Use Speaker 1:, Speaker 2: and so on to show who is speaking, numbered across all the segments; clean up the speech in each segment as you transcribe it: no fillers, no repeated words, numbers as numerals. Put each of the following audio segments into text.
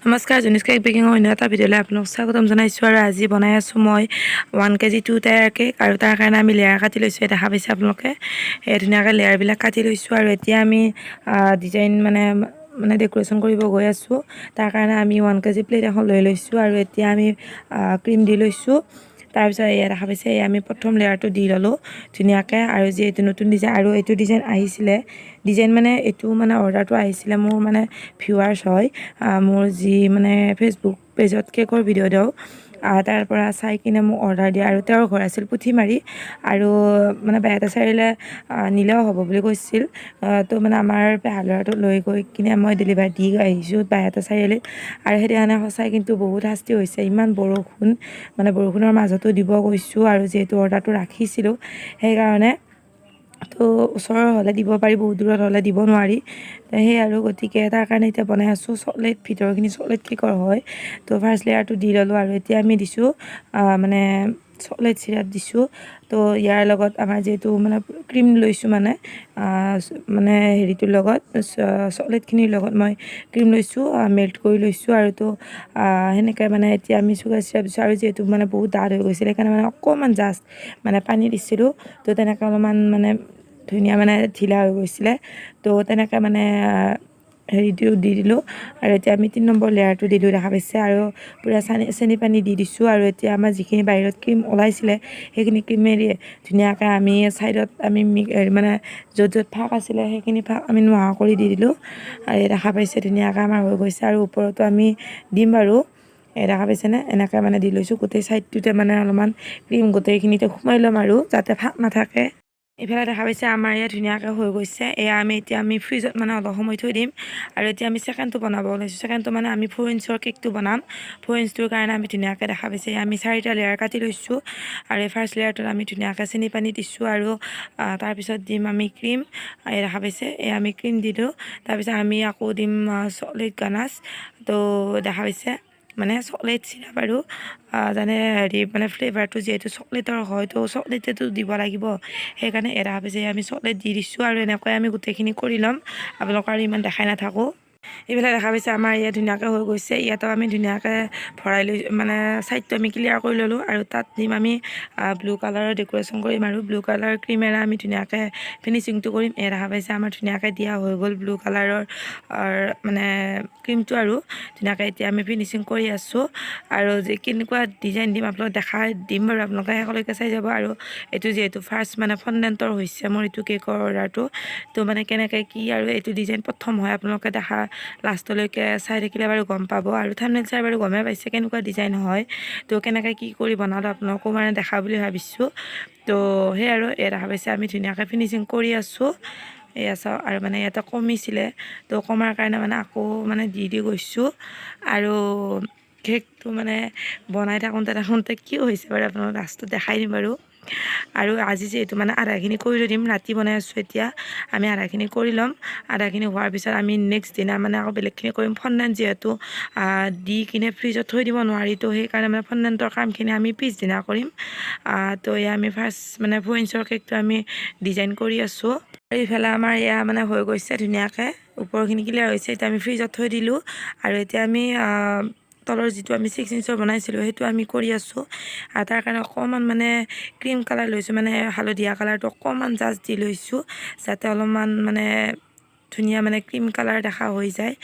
Speaker 1: নমস্কাৰ জুনিছ কেক বেকিঙৰ অন্য এটা ভিডিঅ'লৈ আপোনালোক স্বাগতম জনাইছোঁ আৰু আজি বনাই আছোঁ মই 1 kg 2 টায়াৰ কেক আৰু তাৰ কাৰণে আমি লেয়াৰ কাটি লৈছোঁ দেখা পাইছে আপোনালোকে ধুনীয়াকৈ লেয়াৰবিলাক কাটি লৈছোঁ আৰু এতিয়া আমি ডিজাইন মানে ডেকোৰেশ্যন কৰিব গৈ আছোঁ তাৰ কাৰণে আমি 1 kg প্লেট এখন লৈ লৈছোঁ আৰু এতিয়া আমি ক্ৰীম দি লৈছোঁ তাৰপিছত এয়া দেখা পাইছে আমি প্ৰথম লেয়াৰটো দি ল'লোঁ ধুনীয়াকৈ আৰু যিহেতু নতুন ডিজাইন আৰু এইটো ডিজাইন আহিছিলে ডিজাইন মানে এইটো মানে অৰ্ডাৰটো আহিছিলে মোৰ মানে ভিউৱাৰ্ছ হয় মোৰ যি মানে ফেচবুক পেজত কেকৰ ভিডিঅ' দিওঁ তাৰ পৰা চাই কিনে মোক অৰ্ডাৰ দিয়ে আৰু তেওঁৰ ঘৰ আছিল পুঠিমাৰি আৰু মানে বাইহাটা চাৰিআলিলৈ নিলেও হ'ব বুলি কৈছিল তো মানে আমাৰ পেহা ল'ৰাটোক লৈ গৈ কিনে মই ডেলিভাৰী দি আহিছোঁ বাইহাটা চাৰিআলিত আৰু সেইদিনাখনে সঁচাই কিন্তু বহুত শাস্তি হৈছে ইমান বৰষুণ মানে বৰষুণৰ মাজতো দিব গৈছোঁ আৰু যিহেতু অৰ্ডাৰটো ৰাখিছিলোঁ সেইকাৰণে তো ওচৰৰ হ'লে দিব পাৰি বহুত দূৰত হ'লে দিব নোৱাৰি সেই আৰু গতিকে তাৰ কাৰণে এতিয়া বনাই আছোঁ চকলেট ভিতৰখিনি চকলেট কেকৰ হয় তো ফাৰ্ষ্ট লেয়াৰটো দি ল'লোঁ আৰু এতিয়া আমি দিছোঁ মানে চকলেট চিৰাপ দিছোঁ তো ইয়াৰ লগত আমাৰ যিহেতু মানে ক্ৰীম লৈছোঁ মানে হেৰিটোৰ লগত চকলেটখিনিৰ লগত মই ক্ৰীম লৈছোঁ মেল্ট কৰি লৈছোঁ আৰু তো সেনেকৈ মানে এতিয়া আমি চুগাৰ চিৰাপ দিছোঁ আৰু যিহেতু মানে বহুত ডাঠ হৈ গৈছিলে সেইকাৰণে মানে অকণমান জাষ্ট মানে পানী দিছিলোঁ তো তেনেকৈ অলপমান মানে ধুনীয়া মানে ঢিলা হৈ গৈছিলে তো তেনেকৈ মানে হেৰিটো দি দিলোঁ আৰু এতিয়া আমি 3 নম্বৰ লেয়াৰটো দিলোঁ দেখা পাইছে আৰু পূৰা চেনি পানী দি দিছোঁ আৰু এতিয়া আমাৰ যিখিনি বাহিৰত ক্ৰীম ওলাইছিলে সেইখিনি ক্ৰীমেৰে ধুনীয়াকৈ আমি ছাইডত আমি মানে য'ত য'ত ফাঁক আছিলে সেইখিনি ফাঁক আমি নোহোৱা কৰি দি দিলোঁ আৰু দেখা পাইছে ধুনীয়াকৈ আমাৰ হৈ গৈছে আৰু ওপৰতো আমি দিম বাৰু দেখা পাইছেনে এনেকৈ মানে দি লৈছোঁ গোটেই ছাইডটোতে মানে অলপমান ক্ৰীম গোটেইখিনিতে সোমাই ল'ম আৰু যাতে ফাঁক নাথাকে এইফালে দেখা পাইছে আমাৰ ইয়াত ধুনীয়াকৈ হৈ গৈছে এয়া এতিয়া আমি ফ্ৰিজত মানে অলপ সময় থৈ দিম আৰু এতিয়া আমি ছেকেণ্ডটো বনাব ওলাইছোঁ ছেকেণ্ডটো মানে আমি 4 ইঞ্চৰ কেকটো বনাম 4 ইঞ্চটোৰ কাৰণে আমি ধুনীয়াকৈ দেখা পাইছে আমি 4টা লেয়াৰ কাটি লৈছোঁ আৰু এই ফাৰ্ষ্ট লেয়াৰটোত আমি ধুনীয়াকৈ চেনি পানী দিছোঁ আৰু তাৰপিছত দিম আমি ক্ৰীম দেখা পাইছে আমি ক্ৰীম দিলোঁ তাৰপিছত আমি আকৌ দিম চকলেট গানাছ তো দেখা পাইছে মানে চকলেট চিৰাপ আৰু যেনে হেৰি মানে ফ্লেভাৰটো যিহেতু চকলেটৰ হয় তো চকলেটেতো দিব লাগিব সেইকাৰণে দেখা পাইছে আমি চকলেট দি দিছোঁ আৰু এনেকৈ আমি গোটেইখিনি কৰি ল'ম আপোনালোকৰ আৰু ইমান দেখাই নাথাকোঁ এইফালে দেখা পাইছে আমাৰ ইয়াত ধুনীয়াকৈ হৈ গৈছে ইয়াতো আমি ধুনীয়াকৈ ভৰাই লৈ মানে ছাইডটো আমি ক্লিয়াৰ কৰি ল'লোঁ আৰু তাত দিম আমি ব্লু কালাৰৰ ডেকোৰেশ্যন কৰিম আৰু ব্লু কালাৰ ক্ৰীমেৰে আমি ধুনীয়াকৈ ফিনিচিংটো কৰিম দেখা পাইছে আমাৰ ধুনীয়াকৈ দিয়া হৈ গ'ল ব্লু কালাৰৰ মানে ক্ৰীমটো আৰু ধুনীয়াকৈ এতিয়া আমি ফিনিচিং কৰি আছোঁ আৰু যে কেনেকুৱা ডিজাইন দিম আপোনালোকক দেখাই দিম বাৰু আপোনালোকে শেষলৈকে চাই যাব আৰু এইটো যিহেতু ফাৰ্ষ্ট মানে ফণ্ডেণ্টৰ হৈছে মোৰ এইটো কেকৰ অৰ্ডাৰটো তো মানে কেনেকৈ কি আৰু এইটো ডিজাইন প্ৰথম হয় আপোনালোকে দেখা লাষ্টলৈকে চাই থাকিলে বাৰু গম পাব আৰু থাম্বনেইল চাই বাৰু গমেই পাইছে কেনেকুৱা ডিজাইন হয় তো কেনেকৈ কি কৰি বনালোঁ আপোনালোকো মানে দেখা বুলি ভাবিছোঁ তো সেই আৰু দেখা পাইছে আমি ধুনীয়াকৈ ফিনিচিং কৰি আছোঁ এয়া চাওঁ আৰু মানে ইয়াতে কমিছিলে তো কমাৰ কাৰণে মানে আকৌ মানে দি গৈছোঁ আৰু কেকটো মানে বনাই থাকোঁতে কি হৈছে বাৰু আপোনালোকক লাষ্টত দেখাই দিম বাৰু আৰু আজি যিহেতু মানে আধাখিনি কৰি লৈ দিম ৰাতি বনাই আছোঁ এতিয়া আমি আধাখিনি কৰি ল'ম আধাখিনি হোৱাৰ পিছত আমি নেক্সট দিনা মানে আকৌ বেলেগখিনি কৰিম ফণ্ডেণ্ট যিহেতু দি কিনে ফ্ৰিজত থৈ দিব নোৱাৰি তো সেইকাৰণে মানে ফণ্ডেণ্টৰ কামখিনি আমি পিছদিনা কৰিম তো এয়া আমি ফাৰ্ষ্ট মানে 4 ইঞ্চৰ কেকটো আমি ডিজাইন কৰি আছোঁ আৰু ইফালে আমাৰ এয়া মানে হৈ গৈছে ধুনীয়াকৈ ওপৰখিনি ক্লিয়াৰ হৈছে এতিয়া আমি ফ্ৰিজত থৈ দিলোঁ আৰু এতিয়া আমি তলৰ যিটো আমি 6 ইঞ্চৰ বনাইছিলোঁ সেইটো আমি কৰি আছোঁ আৰু তাৰ কাৰণে অকণমান মানে ক্ৰীম কালাৰ লৈছোঁ মানে হালধীয়া কালাৰটো অকণমান জাষ্ট দি লৈছোঁ যাতে অলপমান মানে ধুনীয়া মানে ক্ৰীম কালাৰ দেখা হৈ যায়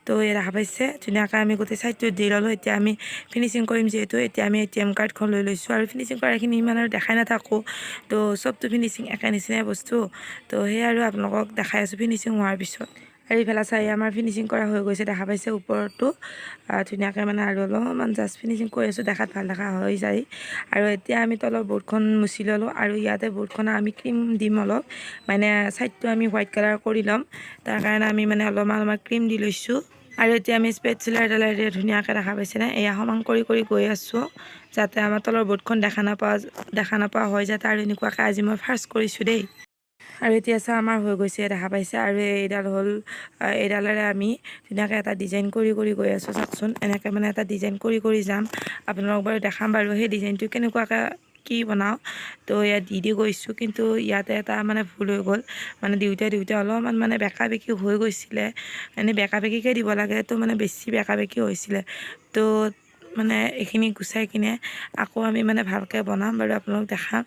Speaker 1: তো দেখা পাইছে ধুনীয়াকৈ আমি গোটেই ছাইডটো দি ল'লোঁ এতিয়া আমি ফিনিচিং কৰিম যিহেতু এতিয়া আমি ATM কাৰ্ডখন লৈ লৈছোঁ আৰু ফিনিচিং কৰাখিনি ইমান আৰু দেখাই নাথাকোঁ তো চবটো ফিনিচিং একে নিচিনাই বস্তু তো সেয়ে আৰু আপোনালোকক দেখাই আছোঁ ফিনিচিং হোৱাৰ পিছত আৰু ইফালে চাই আমাৰ ফিনিচিং কৰা হৈ গৈছে দেখা পাইছে ওপৰতো ধুনীয়াকৈ মানে আৰু অলপমান জাষ্ট ফিনিচিং কৰি আছোঁ দেখাত ভাল দেখা হৈ যায় আৰু এতিয়া আমি তলৰ বৰ্ডখন মুচি ল'লোঁ আৰু ইয়াতে বৰ্ডখনত আমি ক্ৰীম দিম অলপ মানে ছাইডটো আমি হোৱাইট কালাৰ কৰি ল'ম তাৰ কাৰণে আমি মানে অলপমান ক্ৰীম দি লৈছোঁ আৰু এতিয়া আমি স্পেটচুলাৰ এডালেৰে ধুনীয়াকৈ দেখা পাইছেনে এয়া সমান কৰি গৈ আছোঁ যাতে আমাৰ তলৰ বৰ্ডখন দেখা নাপোৱা হয় যাতে আৰু এনেকুৱাকৈ আজি মই ফাৰ্ষ্ট কৰিছোঁ দেই আৰু এতিয়া চাওঁ আমাৰ হৈ গৈছে দেখা পাইছে আৰু এইডাল হ'ল এইডালেৰে আমি ধুনীয়াকৈ এটা ডিজাইন কৰি গৈ আছোঁ চাওকচোন এনেকৈ মানে এটা ডিজাইন কৰি যাম আপোনালোকক বাৰু দেখাম বাৰু সেই ডিজাইনটো কেনেকুৱাকৈ কি বনাওঁ তো ইয়াত দি গৈছোঁ কিন্তু ইয়াতে এটা মানে ভুল হৈ গ'ল মানে দিওঁতে অলপমান মানে বেকা বেকি হৈ গৈছিলে এনেই বেকা বেকিকৈ দিব লাগে তো মানে বেছি বেকা বেকি হৈছিলে তো মানে এইখিনি গুচাই কিনে আকৌ আমি মানে ভালকৈ বনাম বাৰু আপোনালোক দেখাম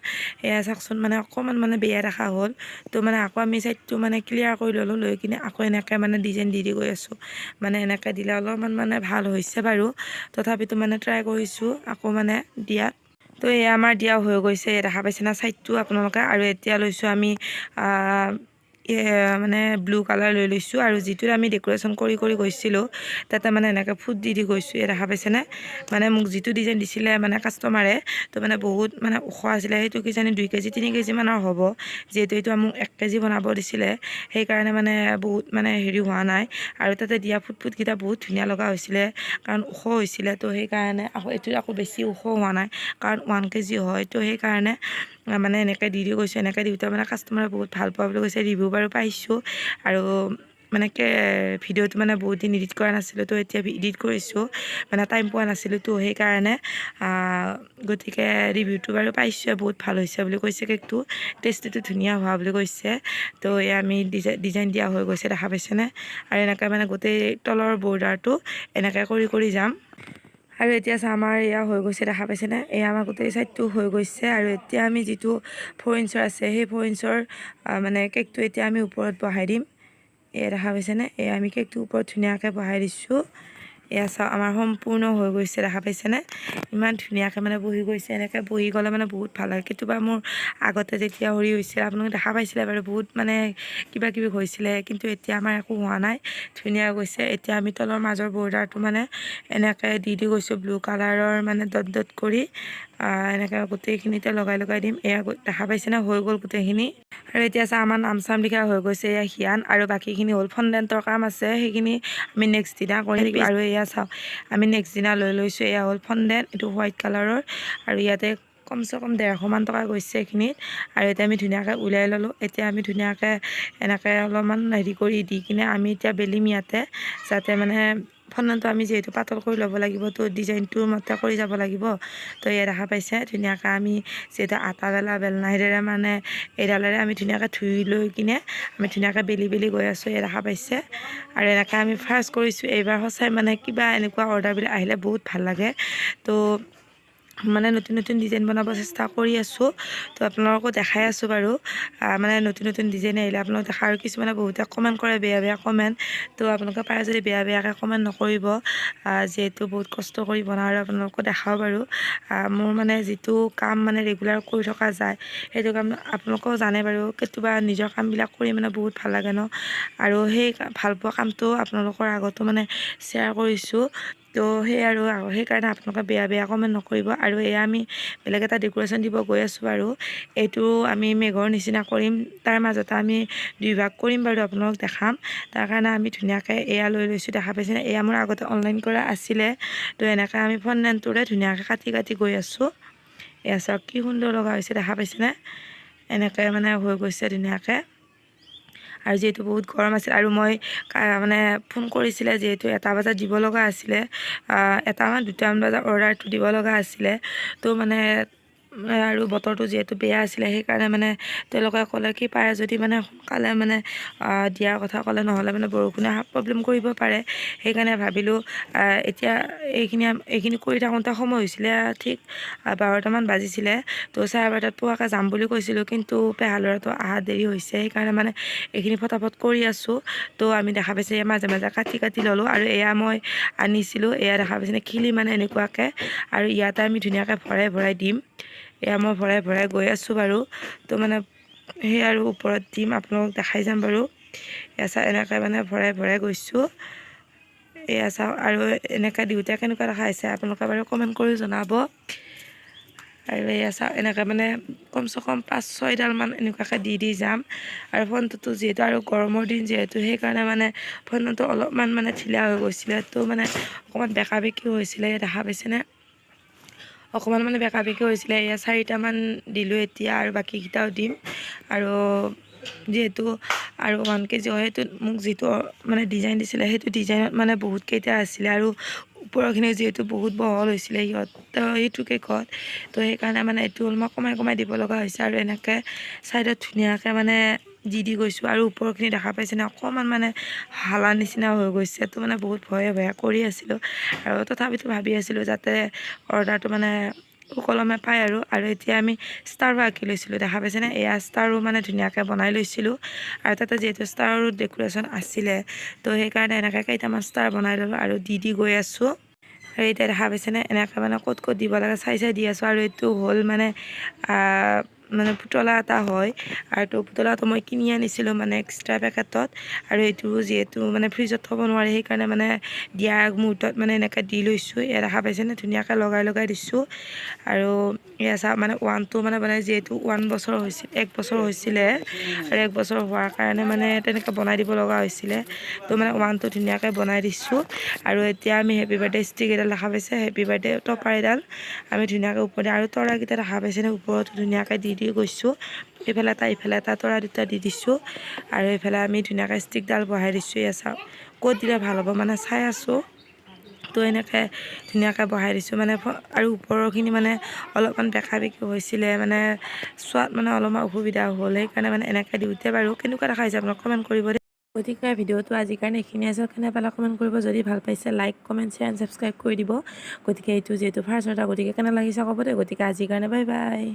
Speaker 1: এয়া চাওকচোন মানে অকণমান মানে বেয়া দেখা হ'ল তো মানে আকৌ আমি চাইডটো মানে ক্লিয়াৰ কৰি ল'লোঁ লৈ কিনে আকৌ এনেকৈ মানে ডিজাইন দি গৈ আছোঁ মানে এনেকৈ দিলে অলপমান মানে ভাল হৈছে বাৰু তথাপিতো মানে ট্ৰাই কৰিছোঁ আকৌ মানে দিয়াত তো এয়া আমাৰ দিয়া হৈ গৈছে দেখা পাইছে না চাইডটো আপোনালোকে আৰু এতিয়া লৈছোঁ আমি মানে ব্লু কালাৰ লৈ লৈছোঁ আৰু যিটোত আমি ডেক'ৰেশ্যন কৰি গৈছিলোঁ তাতে মানে এনেকৈ ফুট দি গৈছোঁ দেখা পাইছেনে মানে মোক যিটো ডিজাইন দিছিলে মানে কাষ্টমাৰে তো মানে বহুত মানে ওখ আছিলে সেইটো কিজানি 2 কেজি 3 কেজি মানৰ হ'ব যিহেতু এইটো মোক 1 কেজি বনাব দিছিলে সেইকাৰণে মানে বহুত মানে হেৰি হোৱা নাই আৰু তাতে দিয়া ফুটকেইটা বহুত ধুনীয়া লগা হৈছিলে কাৰণ ওখ হৈছিলে তো সেইকাৰণে এইটো আকৌ বেছি ওখ হোৱা নাই কাৰণ 1 কেজি হয় তো সেইকাৰণে মানে এনেকৈ দি গৈছোঁ এনেকৈ দিওঁতে মানে কাষ্টমাৰে বহুত ভাল পোৱা বুলি কৈছে ৰিভিউ বাৰু পাইছোঁ আৰু মানে ভিডিঅ'টো মানে বহুত দিন এডিট কৰা নাছিলোঁ তো এতিয়া এডিট কৰিছোঁ মানে টাইম পোৱা নাছিলোঁ তো সেইকাৰণে গতিকে ৰিভিউটো বাৰু পাইছোঁ বহুত ভাল হৈছে বুলি কৈছে কেকটো টেষ্টিটো ধুনীয়া হোৱা বুলি কৈছে তো এয়া আমি ডিজাইন দিয়া হৈ গৈছে দেখা পাইছেনে আৰু এনেকৈ মানে গোটেই তলৰ বৰ্ডাৰটো এনেকৈ কৰি যাম আৰু এতিয়া আমাৰ এয়া হৈ গৈছে দেখা পাইছেনে এয়া আমাৰ গোটেই চাইডটো হৈ গৈছে আৰু এতিয়া আমি যিটো 4 ইঞ্চৰ আছে সেই 4 ইঞ্চৰ মানে কেকটো এতিয়া আমি ওপৰত বহাই দিম এয়া দেখা পাইছেনে এয়া আমি কেকটো ওপৰত ধুনীয়াকৈ বহাই দিছোঁ এয়া চাওক আমাৰ সম্পূৰ্ণ হৈ গৈছে দেখা পাইছেনে ইমান ধুনীয়াকৈ মানে বহি গৈছে এনেকৈ বহি গ'লে মানে বহুত ভাল লাগে কেতিয়াবা মোৰ আগতে যেতিয়া সৰি হৈছিলে আপোনালোকে দেখা পাইছিলে বাৰু বহুত মানে কিবা কিবি হৈছিলে কিন্তু এতিয়া আমাৰ একো হোৱা নাই ধুনীয়া গৈছে এতিয়া আমি তলৰ মাজৰ বৰ্ডাৰটো মানে এনেকৈ দি গৈছোঁ ব্লু কালাৰৰ মানে ডট কৰি এনেকৈ গোটেইখিনিতে লগাই দিম এয়া দেখা পাইছেনে হৈ গ'ল গোটেইখিনি আৰু এতিয়া আমাৰ নাম চাম লিখা হৈ গৈছে এয়া হিয়ান আৰু বাকীখিনি হ'ল ফণ্ডেণ্টৰ কাম আছে সেইখিনি আমি নেক্সট দিনা কৰিম আৰু এয়া চাওক আমি নেক্সট দিনা লৈ লৈছোঁ এয়া হ'ল ফণ্ডেণ্ট এইটো হোৱাইট কালাৰৰ আৰু ইয়াতে কমচে কম 150 মান টকা গৈছে এইখিনিত আৰু এতিয়া আমি ধুনীয়াকৈ উলিয়াই ল'লোঁ এতিয়া আমি ধুনীয়াকৈ এনেকৈ অলপমান হেৰি কৰি দি কিনে আমি এতিয়া বেলিম ইয়াতে যাতে মানে ফণ্ডেণ্টটো আমি যিহেতু পাতল কৰি ল'ব লাগিব তো ডিজাইনটোৰ মতে কৰি যাব লাগিব তো এয়া দেখা পাইছে ধুনীয়াকৈ আমি যিহেতু আটা বেলনাইৰে মানে এইডালেৰে আমি ধুনীয়াকৈ ধুই লৈ কিনে আমি ধুনীয়াকৈ বেলি গৈ আছোঁ এয়া দেখা পাইছে আৰু এনেকৈ আমি ফাৰ্ষ্ট কৰিছোঁ এইবাৰ সঁচাই মানে কিবা এনেকুৱা অৰ্ডাৰবিলাক আহিলে বহুত ভাল লাগে তো মানে নতুন ডিজাইন বনাব চেষ্টা কৰি আছোঁ তো আপোনালোকো দেখাই আছোঁ বাৰু মানে নতুন ডিজাইন আহিলে আপোনালোক দেখা আৰু কিছুমানে বহুতে কমেণ্ট কৰে বেয়া কমেণ্ট তো আপোনালোকে পাৰে যদি বেয়াকৈ কমেণ্ট নকৰিব যিহেতু বহুত কষ্ট কৰি বনাওঁ আৰু আপোনালোকো দেখাওঁ বাৰু মোৰ মানে যিটো কাম মানে ৰেগুলাৰ কৰি থকা যায় সেইটো কাম আপোনালোকেও জানে বাৰু কেতিয়াবা নিজৰ কামবিলাক কৰি মানে বহুত ভাল লাগে ন আৰু সেই ভাল পোৱা কামটো আপোনালোকৰ আগতো মানে শ্বেয়াৰ কৰিছোঁ তো সেই আৰু সেইকাৰণে আপোনালোকে বেয়া কমেণ্ট নকৰিব আৰু এয়া আমি বেলেগ এটা ডেক'ৰেশ্যন দিব গৈ আছোঁ বাৰু এইটো আমি মেঘৰ নিচিনা কৰিম তাৰ মাজতে আমি 2 ভাগ কৰিম বাৰু আপোনালোক দেখাম তাৰ কাৰণে আমি ধুনীয়াকৈ এয়া লৈ লৈছোঁ দেখা পাইছেনে এয়া মোৰ আগতে অনলাইন কৰা আছিলে তো এনেকৈ আমি ফণ্ডেণ্টটোৰে ধুনীয়াকৈ কাটি গৈ আছোঁ এয়া চাওক কি সুন্দৰ লগা হৈছে দেখা পাইছেনে এনেকৈ মানে হৈ গৈছে ধুনীয়াকৈ আৰু যিহেতু বহুত গৰম আছিল আৰু মই মানে ফোন কৰিছিলে যিহেতু 1 বজাত দিব লগা আছিলে 2টামান বজাত অৰ্ডাৰটো দিব লগা আছিলে তো মানে আৰু বতৰটো যিহেতু বেয়া আছিলে সেইকাৰণে মানে তেওঁলোকে ক'লে কি পাৰে যদি মানে সোনকালে মানে দিয়াৰ কথা ক'লে নহ'লে মানে বৰষুণে প্ৰব্লেম কৰিব পাৰে সেইকাৰণে ভাবিলোঁ এতিয়া এইখিনি কৰি থাকোঁতে সময় হৈছিলে ঠিক 12টামান বাজিছিলে তো 12:30 পোৱাকৈ যাম বুলি কৈছিলোঁ কিন্তু পেহা ল'ৰাটো অহা দেৰি হৈছে সেইকাৰণে মানে এইখিনি ফটাফট কৰি আছোঁ তো আমি দেখা পাইছে মাজে কাটি ল'লোঁ আৰু এয়া মই আনিছিলোঁ এয়া দেখা পাইছেনে খিলি মানে এনেকুৱাকৈ আৰু ইয়াতে আমি ধুনীয়াকৈ ভৰাই দিম এয়া মই ভৰাই গৈ আছোঁ বাৰু তো মানে সেই আৰু ওপৰত দিম আপোনালোক দেখাই যাম বাৰু এয়া চাওক এনেকৈ মানে ভৰাই গৈছোঁ এয়া চাওক আৰু এনেকৈ দিওঁতে কেনেকুৱা দেখা হৈছে আপোনালোকে বাৰু কমেণ্ট কৰি জনাব আৰু এয়া চাওক এনেকৈ মানে কমচে কম 5-6ডাল মান এনেকুৱাকৈ দি যাম আৰু ফণ্ডটো যিহেতু আৰু গৰমৰ দিন যিহেতু সেইকাৰণে মানে ফণ্ডটো অলপমান মানে ঢিলা হৈ গৈছিলে তো মানে অকণমান বেকা বেকি হৈছিলে দেখা পাইছেনে অকণমান মানে বেকা বেকি হৈছিলে এয়া 4টামান দিলোঁ এতিয়া আৰু বাকীকেইটাও দিম আৰু যিহেতু আৰু 1 কেজি হয় সেইটোত মোক যিটো মানে ডিজাইন দিছিলে সেইটো ডিজাইনত মানে বহুতকেইটা আছিলে আৰু ওপৰৰখিনি যিহেতু বহুত বহল হৈছিলে এইটো কেকত, তো সেইকাৰণে মানে এইটো অলপমান কমাই কমাই দিব লগা হৈছে আৰু এনেকৈ ছাইডত ধুনীয়াকৈ মানে দি গৈছোঁ। আৰু ওপৰৰখিনি দেখা পাইছেনে অকণমান মানে হালা নিচিনা হৈ গৈছে, তো মানে বহুত ভয়ে ভয়ে কৰি আছিলোঁ আৰু তথাপিতো ভাবি আছিলোঁ যাতে অৰ্ডাৰটো মানে সুকলমে পায় আৰু এতিয়া আমি ষ্টাৰো আঁকি লৈছিলোঁ, দেখা পাইছেনে এয়া ষ্টাৰো মানে ধুনীয়াকৈ বনাই লৈছিলোঁ আৰু তাতে যিহেতু ষ্টাৰৰ ডেক'ৰেশ্যন আছিলে, তো সেইকাৰণে এনেকৈ কেইটামান ষ্টাৰ বনাই ল'লোঁ আৰু দি গৈ আছোঁ। আৰু এতিয়া দেখা পাইছেনে এনেকৈ মানে ক'ত ক'ত দিব লাগে চাই দি আছোঁ। আৰু এইটো হ'ল মানে মানে পুতলা এটা হয়, আৰু তো পুতলাটো মই কিনি আনিছিলোঁ মানে এক্সট্ৰা পেকেটত, আৰু এইটো যিহেতু মানে ফ্ৰিজত থ'ব নোৱাৰি সেইকাৰণে মানে দিয়াৰ মুহূৰ্তত মানে এনেকৈ দি লৈছোঁ। এয়া দেখা পাইছেনে ধুনীয়াকৈ লগাই দিছোঁ। আৰু এয়া চা মানে ওৱানটো মানে যিহেতু 1 বছৰ হৈছিল 1 বছৰ হৈছিলে, আৰু 1 বছৰ হোৱাৰ কাৰণে মানে তেনেকৈ বনাই দিব লগা হৈছিলে, তো মানে ওৱানটো ধুনীয়াকৈ বনাই দিছোঁ। আৰু এতিয়া আমি হেপী বাৰ্থডে ষ্টিক এডাল দেখা পাইছে, হেপী বাৰ্থডে টপাৰ এডাল আমি ধুনীয়াকৈ ওপৰতে, আৰু তৰাকেইটা দেখা পাইছেনে ওপৰতো ধুনীয়াকৈ দি গৈছোঁ। ইফালে এটা তৰা দুটা দি দিছোঁ, আৰু এইফালে আমি ধুনীয়াকৈ ষ্টিকডাল বহাই দিছোঁ। এয়া চাওক ক'ত দিলে ভাল হ'ব মানে চাই আছোঁ, তো এনেকৈ ধুনীয়াকৈ বহাই দিছোঁ মানে। আৰু ওপৰৰখিনি মানে অলপমান বেকা বেকি হৈছিলে, মানে চোৱাত মানে অলপমান অসুবিধা হ'ল, সেইকাৰণে মানে এনেকৈ দিওঁতে বাৰু কেনেকুৱা দেখা হৈছে আপোনালোকে কমেণ্ট কৰিব দেই। গতিকে ভিডিঅ'টো আজিৰ কাৰণে এইখিনি আছে, কেনে পালে কমেণ্ট কৰিব, যদি ভাল পাইছে like comment share and subscribe কৰি দিব। গতিকে এইটো যিহেতু ফাৰ্ষ্ট অৰ্ডাৰ, গতিকে কেনে লাগিছে ক'ব দেই। গতিকে আজিৰ কাৰণে বাই বাই।